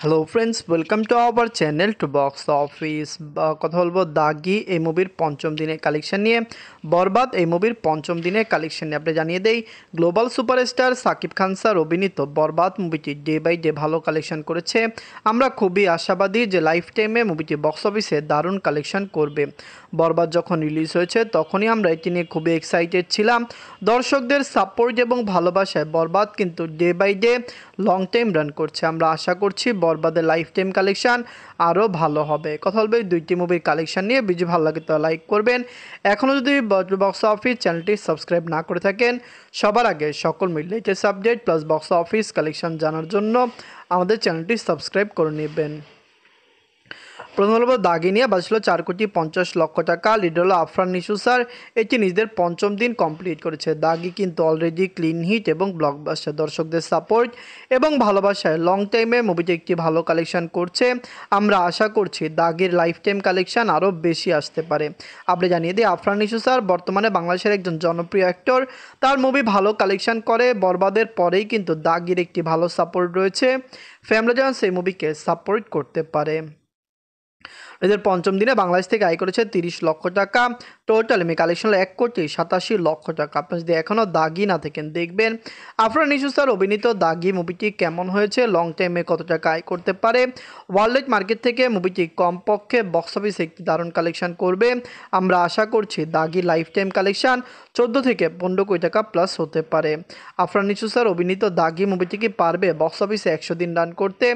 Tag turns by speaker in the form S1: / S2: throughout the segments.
S1: Hello friends, welcome to our channel to box office. কথা বলবো দাগি এই মুভির পঞ্চম দিনের কালেকশন নিয়ে। বরবাদ এই মুভির পঞ্চম দিনের কালেকশন নিয়ে আপনি জানিয়ে দেই, global superstar Shakib Khan sir অভিনীত বরবাদ মুভিটি ডে বাই ডে ভালো কালেকশন করেছে। আমরা খুবই আশাবাদী যে লাইফ টাইমে মুভিটি বক্স অফিসে দারুণ কালেকশন করবে। বরবাদ যখন রিলিজ হয়েছে তখনই আমরা এটি নিয়ে খুবই এক্সাইটেড ছিলাম। দর্শকদের সাপোর্ট এবং ভালোবাসায় বরবাদ কিন্তু day by day long time run করছে। আমরা আশা করছি বরবাদের লাইফ টাইম কালেকশান আরও ভালো হবে। কথা বলবে দুইটি মুভির কালেকশান নিয়ে। ভিডিও ভালো লাগে তো লাইক করবেন। এখনও যদি বক্স অফিস চ্যানেলটি সাবস্ক্রাইব না করে থাকেন, সবার আগে সকল latest update plus box office collection জানার জন্য আমাদের চ্যানেলটি সাবস্ক্রাইব করে নেবেন। প্রথম হলো দাগি নিয়ে বাজছিল 4,50,00,000 টাকা। লিড হলো আফরান নিশু স্যার। এটি নিজেদের পঞ্চম দিন কমপ্লিট করেছে। দাগি কিন্তু অলরেডি ক্লিন হিট এবং ব্লকবাস্টার। দর্শকদের সাপোর্ট এবং ভালোবাসায় লং টাইমে মুভিটি একটি ভালো কালেকশন করছে। আমরা আশা করছি দাগির লাইফ টাইম কালেকশন আরও বেশি আসতে পারে। আপনি জানিয়ে দিই, আফরান নিশু স্যার বর্তমানে বাংলাদেশের একজন জনপ্রিয় অ্যাক্টর। তার মুভি ভালো কালেকশন করে। বরবাদের পরেই কিন্তু দাগির একটি ভালো সাপোর্ট রয়েছে। ফ্যামিলি জান্স এই মুভিকে সাপোর্ট করতে পারে। এদের পঞ্চম দিনে বাংলাদেশ থেকে আয় করেছে 30 লক্ষ টাকা। টোটাল এমনি কালেকশন হলো 1,87,00,000 টাকা। আপনি যদি এখনও দাগি না থাকেন, দেখবেন আফরান নিশু স্যার অভিনীত দাগি মুভিটি কেমন হয়েছে, লং টাইমে কত টাকা আয় করতে পারে। ওয়ার্ল্ড মার্কেট থেকে মুভিটি কমপক্ষে বক্স অফিসে একটি দারুণ কালেকশন করবে। আমরা আশা করছি দাগি লাইফ টাইম কালেকশন 14 থেকে 15 কোটি টাকা প্লাস হতে পারে। আফরান নিশু স্যার অভিনীত দাগি মুভিটি কি পারবে বক্স অফিসে 100 দিন রান করতে?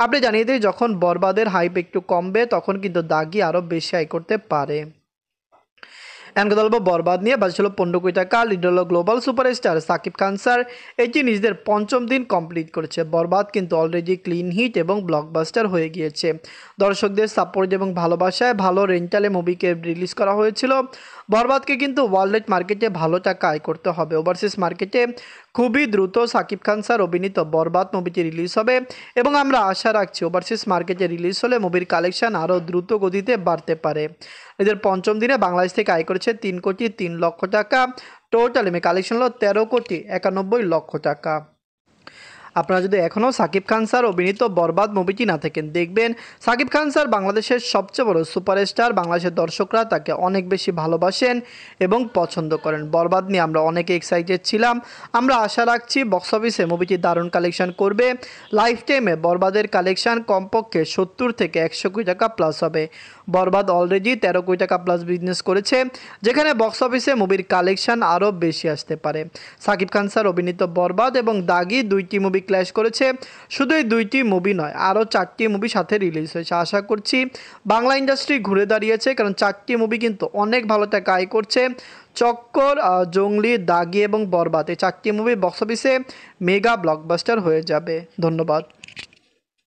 S1: আপনি জানিয়ে দিই, যখন বরবাদের হাইপ একটু কমবে তখন কিন্তু দাগি আরও বেশি আয় করতে পারে। এমন কথা বলবো বরবাদ নিয়ে বাজছিল 15 কোটি টাকা। লিড হলো global superstar Shakib Khan sir. এটি নিজেদের পঞ্চম দিন কমপ্লিট করেছে। বরবাদ কিন্তু অলরেডি ক্লিন হিট এবং ব্লকবাস্টার হয়ে গিয়েছে। দর্শকদের সাপোর্ট এবং ভালোবাসায় ভালো রেন্টালে মুভিকে রিলিজ করা হয়েছিল। বরবাদকে কিন্তু ওয়ার্ল্ড মার্কেটে ভালো টাকা আয় করতে হবে। ওভারসিজ মার্কেটে খুবই দ্রুত সাকিব খান স্যার অভিনীত বরবাদ মুভিটি রিলিজ হবে এবং আমরা আশা রাখছি ওভারসিজ মার্কেটে রিলিজ হলে মুভির কালেকশন আরও দ্রুত গতিতে বাড়তে পারে। এদের পঞ্চম দিনে বাংলাদেশ থেকে আয় করেছে 3,03,00,000 টাকা। টোটাল এমনি কালেকশন হলো 13,91,00,000 টাকা। আপনারা যদি এখনও সাকিব খান স্যার অভিনীত বরবাদ মুভিটি না থাকেন, দেখবেন সাকিব খান স্যার বাংলাদেশের সবচেয়ে বড় সুপারস্টার। বাংলাদেশের দর্শকরা তাকে অনেক বেশি ভালোবাসেন এবং পছন্দ করেন। বরবাদ নিয়ে আমরা অনেকে এক্সাইটেড ছিলাম। আমরা আশা রাখছি বক্স অফিসে মুভিটি দারুণ কালেকশন করবে। লাইফ টাইমে বরবাদের কালেকশন কমপক্ষে 70 থেকে 100 কোটি টাকা প্লাস হবে। বরবাদ অলরেডি 13 কোটি টাকা প্লাস বিজনেস করেছে, যেখানে বক্স অফিসে মুভির কালেকশন আরও বেশি আসতে পারে। সাকিব খান স্যার অভিনীত বরবাদ এবং দাগি দুইটি মুভি ক্ল্যাশ করেছে। শুধু এই দুইটি মুভি নয়, আরও 4টি মুভি সাথে রিলিজ হয়েছে। আশা করছি বাংলা ইন্ডাস্ট্রি ঘুরে দাঁড়িয়েছে, কারণ 4টি মুভি কিন্তু অনেক ভালো টাকা আয় করছে। চক্কর, জঙ্গলি, দাগি এবং বরবাদ এই 4টি মুভি বক্স অফিসে মেগা ব্লকবাস্টার হয়ে যাবে। ধন্যবাদ।